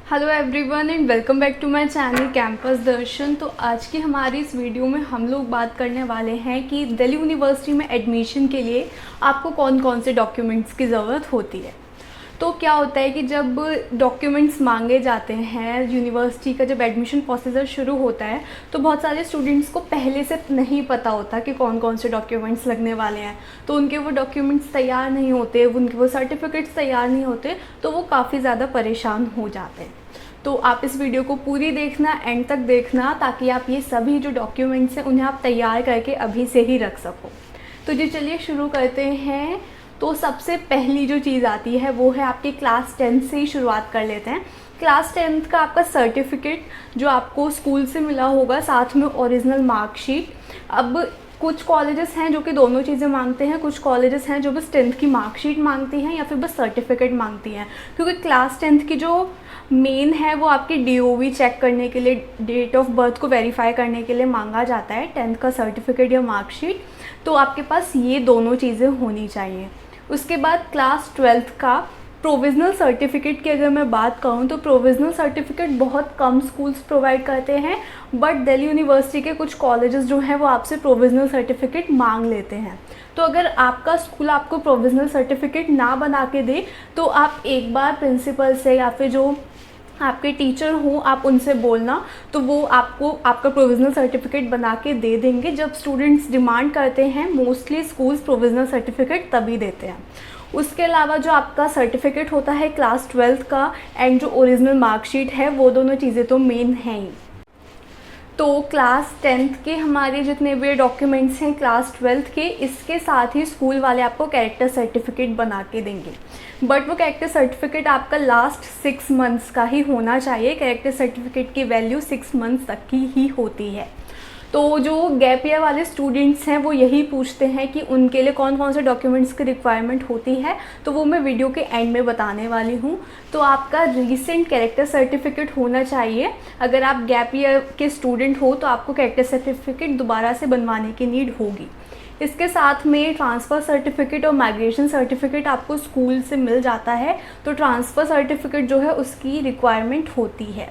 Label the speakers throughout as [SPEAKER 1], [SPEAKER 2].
[SPEAKER 1] Hello everyone and welcome back to my channel campus Darshan. तो आज की हमारी इस वीडियो में हम लोग बात करने वाले हैं कि दिल्ली यूनिवर्सिटी में एडमिशन के लिए आपको कौन कौन से डॉक्यूमेंट्स की ज़रूरत होती है। तो क्या होता है कि जब डॉक्यूमेंट्स मांगे जाते हैं, यूनिवर्सिटी का जब एडमिशन प्रोसीजर शुरू होता है तो बहुत सारे स्टूडेंट्स को पहले से नहीं पता होता कि कौन कौन से डॉक्यूमेंट्स लगने वाले हैं। तो उनके वो डॉक्यूमेंट्स तैयार नहीं होते, उनके वो सर्टिफिकेट्स तैयार नहीं होते, तो वो काफ़ी ज़्यादा परेशान हो जाते हैं। तो आप इस वीडियो को पूरी देखना, एंड तक देखना, ताकि आप ये सभी जो डॉक्यूमेंट्स हैं उन्हें आप तैयार करके अभी से ही रख सको। तो जी चलिए शुरू करते हैं। तो सबसे पहली जो चीज़ आती है वो है आपके क्लास 10 से ही शुरुआत कर लेते हैं। क्लास 10th का आपका सर्टिफिकेट जो आपको स्कूल से मिला होगा, साथ में ओरिजिनल मार्कशीट। अब कुछ कॉलेजेस हैं जो कि दोनों चीज़ें मांगते हैं, कुछ कॉलेजेस हैं जो बस 10th की मार्कशीट मांगती हैं या फिर बस सर्टिफिकेट मांगती हैं। क्योंकि क्लास 10th की जो मेन है वो आपकी DOV चेक करने के लिए, डेट ऑफ बर्थ को वेरीफाई करने के लिए मांगा जाता है, 10th का सर्टिफिकेट या मार्कशीट। तो आपके पास ये दोनों चीज़ें होनी चाहिए। उसके बाद क्लास 12th का प्रोविज़नल सर्टिफिकेट की अगर मैं बात करूँ तो प्रोविज़नल सर्टिफिकेट बहुत कम स्कूल्स प्रोवाइड करते हैं, बट दिल्ली यूनिवर्सिटी के कुछ कॉलेजेस जो हैं वो आपसे प्रोविज़नल सर्टिफिकेट मांग लेते हैं। तो अगर आपका स्कूल आपको प्रोविज़नल सर्टिफिकेट ना बना के दे तो आप एक बार प्रिंसिपल से या फिर जो आपके टीचर हों आप उनसे बोलना, तो वो आपको आपका प्रोविज़नल सर्टिफिकेट बना के दे देंगे। जब स्टूडेंट्स डिमांड करते हैं, मोस्टली स्कूल्स प्रोविज़नल सर्टिफिकेट तभी देते हैं। उसके अलावा जो आपका सर्टिफिकेट होता है क्लास 12th का एंड जो ओरिजिनल मार्कशीट है, वो दोनों चीज़ें तो मेन हैं ही। तो क्लास 10th के हमारे जितने भी डॉक्यूमेंट्स हैं क्लास 12th के, इसके साथ ही स्कूल वाले आपको कैरेक्टर सर्टिफिकेट बना के देंगे। बट वो कैरेक्टर सर्टिफिकेट आपका लास्ट 6 मंथ्स का ही होना चाहिए। कैरेक्टर सर्टिफिकेट की वैल्यू 6 मंथ्स तक की ही होती है। तो जो गैप ईयर वाले स्टूडेंट्स हैं वो यही पूछते हैं कि उनके लिए कौन कौन से डॉक्यूमेंट्स की रिक्वायरमेंट होती है, तो वो मैं वीडियो के एंड में बताने वाली हूँ। तो आपका रीसेंट कैरेक्टर सर्टिफिकेट होना चाहिए। अगर आप गैप ईयर के स्टूडेंट हो तो आपको कैरेक्टर सर्टिफिकेट दोबारा से बनवाने की नीड होगी। इसके साथ में ट्रांसफ़र सर्टिफिकेट और माइग्रेशन सर्टिफिकेट आपको स्कूल से मिल जाता है, तो ट्रांसफ़र सर्टिफिकेट जो है उसकी रिक्वायरमेंट होती है।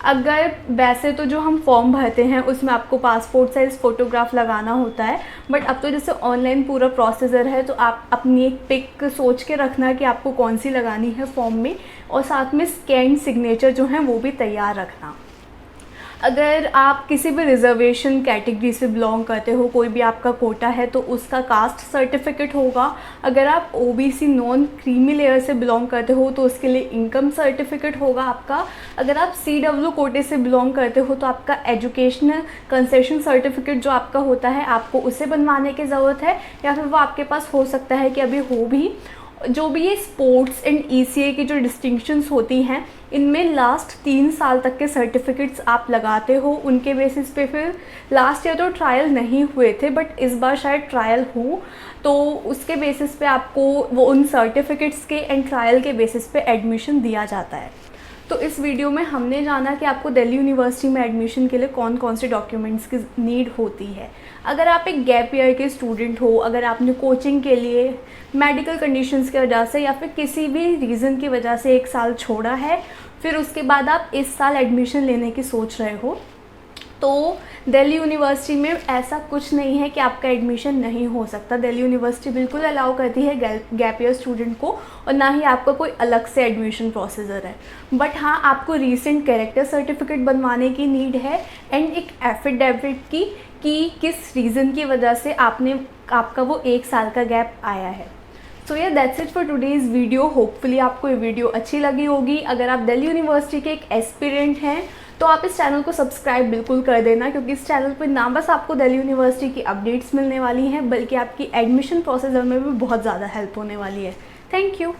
[SPEAKER 1] अगर वैसे तो जो हम फॉर्म भरते हैं उसमें आपको पासपोर्ट साइज़ फ़ोटोग्राफ लगाना होता है, बट अब तो जैसे ऑनलाइन पूरा प्रोसीजर है, तो आप अपनी एक पिक सोच के रखना कि आपको कौन सी लगानी है फॉर्म में, और साथ में स्कैन सिग्नेचर जो हैं वो भी तैयार रखना। अगर आप किसी भी रिजर्वेशन कैटेगरी से बिलोंग करते हो, कोई भी आपका कोटा है, तो उसका कास्ट सर्टिफिकेट होगा। अगर आप OBC नॉन क्रीमी लेयर से बिलोंग करते हो तो उसके लिए इनकम सर्टिफिकेट होगा आपका। अगर आप CW कोटे से बिलोंग करते हो तो आपका एजुकेशनल कंसेशन सर्टिफिकेट जो आपका होता है, आपको उसे बनवाने की ज़रूरत है, या फिर वो आपके पास हो सकता है कि अभी हो भी। जो भी ये स्पोर्ट्स एंड ECA की जो डिस्टिंक्शंस होती हैं, इनमें लास्ट 3 साल तक के सर्टिफिकेट्स आप लगाते हो, उनके बेसिस पे फिर लास्ट ईयर तो ट्रायल नहीं हुए थे, बट इस बार शायद ट्रायल हो, तो उसके बेसिस पे आपको वो उन सर्टिफिकेट्स के एंड ट्रायल के बेसिस पे एडमिशन दिया जाता है। तो इस वीडियो में हमने जाना कि आपको दिल्ली यूनिवर्सिटी में एडमिशन के लिए कौन कौन से डॉक्यूमेंट्स की नीड होती है। अगर आप एक गैप ईयर के स्टूडेंट हो, अगर आपने कोचिंग के लिए मेडिकल कंडीशंस की वजह से या फिर किसी भी रीज़न की वजह से 1 साल छोड़ा है, फिर उसके बाद आप इस साल एडमिशन लेने की सोच रहे हो, तो दिल्ली यूनिवर्सिटी में ऐसा कुछ नहीं है कि आपका एडमिशन नहीं हो सकता। दिल्ली यूनिवर्सिटी बिल्कुल अलाउ करती है गैप ईयर स्टूडेंट को, और ना ही आपका कोई अलग से एडमिशन प्रोसीजर है। बट हाँ, आपको रीसेंट कैरेक्टर सर्टिफिकेट बनवाने की नीड है, एंड एक एफिडेविट की कि किस रीज़न की वजह से आपका वो 1 साल का गैप आया है। सो या that's it for today's video. Hopefully आपको ये वीडियो अच्छी लगी होगी। अगर आप दिल्ली यूनिवर्सिटी के एक एस्पिरेंट हैं तो आप इस चैनल को सब्सक्राइब बिल्कुल कर देना, क्योंकि इस चैनल पर ना बस आपको दिल्ली यूनिवर्सिटी की अपडेट्स मिलने वाली हैं, बल्कि आपकी एडमिशन प्रोसेस में भी बहुत ज़्यादा हेल्प होने वाली है। Thank you.